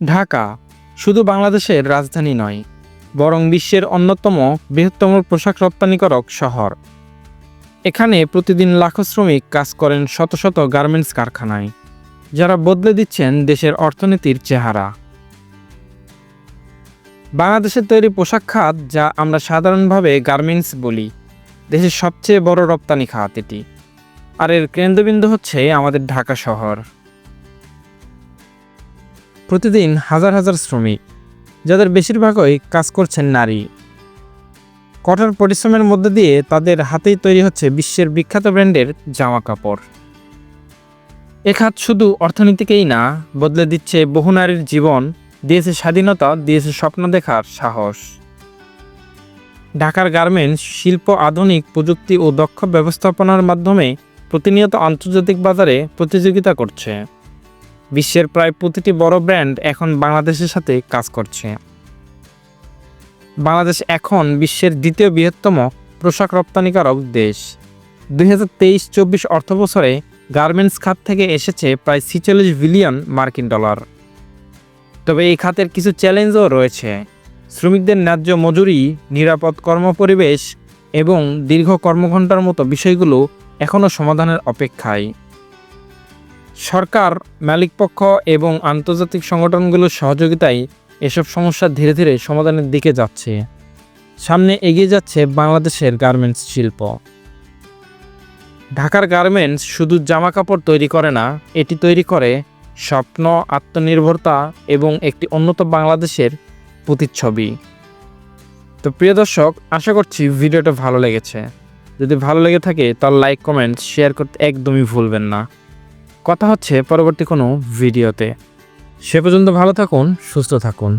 ঢাকা শুধু বাংলাদেশের রাজধানী নয়, বরং বিশ্বের অন্যতম বৃহত্তম পোশাক রপ্তানিকারক শহর। এখানে প্রতিদিন লাখো শ্রমিক কাজ করেন শত শত গার্মেন্টস কারখানায়, যারা বদলে দিচ্ছেন দেশের অর্থনীতির চেহারা। বাংলাদেশের তৈরি পোশাক খাত, যা আমরা সাধারণভাবে গার্মেন্টস বলি, দেশের সবচেয়ে বড় রপ্তানি খাত এটি। আর এর কেন্দ্রবিন্দু হচ্ছে আমাদের ঢাকা শহর। প্রতিদিন হাজার হাজার শ্রমিক, যাদের বেশিরভাগই কাজ করছেন নারী। কঠোর পরিশ্রমের মধ্যে দিয়ে তাদের হাতেই তৈরি হচ্ছে বিশ্বের বিখ্যাত ব্র্যান্ডের জামা কাপড়। এ খাত শুধু অর্থনীতিকেই না, বদলে দিচ্ছে বহু নারীর জীবন, দিয়েছে স্বাধীনতা, দিয়েছে স্বপ্ন দেখার সাহস। ঢাকার গার্মেন্টস শিল্প আধুনিক প্রযুক্তি ও দক্ষ ব্যবস্থাপনার মাধ্যমে প্রতিনিয়ত আন্তর্জাতিক বাজারে প্রতিযোগিতা করছে। বিশ্বের প্রায় প্রতিটি বড় ব্র্যান্ড এখন বাংলাদেশের সাথে কাজ করছে। বাংলাদেশ এখন বিশ্বের দ্বিতীয় বৃহত্তম পোশাক রপ্তানিকারক দেশ। 2023-24 অর্থবছরে গার্মেন্টস খাত থেকে এসেছে প্রায় 46 বিলিয়ন মার্কিন ডলার। তবে এই খাতের কিছু চ্যালেঞ্জও রয়েছে। শ্রমিকদের ন্যায্য মজুরি, নিরাপদ কর্মপরিবেশ এবং দীর্ঘ কর্মঘণ্টার মতো বিষয়গুলো এখনও সমাধানের অপেক্ষায়। সরকার, মালিকপক্ষ এবং আন্তর্জাতিক সংগঠনগুলোর সহযোগিতায় এসব সমস্যা ধীরে ধীরে সমাধানের দিকে যাচ্ছে। সামনে এগিয়ে যাচ্ছে বাংলাদেশের গার্মেন্টস শিল্প। ঢাকার গার্মেন্টস শুধু জামা কাপড় তৈরি করে না, এটি তৈরি করে স্বপ্ন, আত্মনির্ভরতা এবং একটি উন্নত বাংলাদেশের প্রতিচ্ছবি। তো প্রিয় দর্শক, আশা করছি ভিডিওটা ভালো লেগেছে। যদি ভালো লেগে থাকে তাহলে লাইক, কমেন্ট, শেয়ার করতে একদমই ভুলবেন না। কথা হচ্ছে পরবর্তী কোনো ভিডিওতে। সে পর্যন্ত ভালো থাকুন, সুস্থ থাকুন।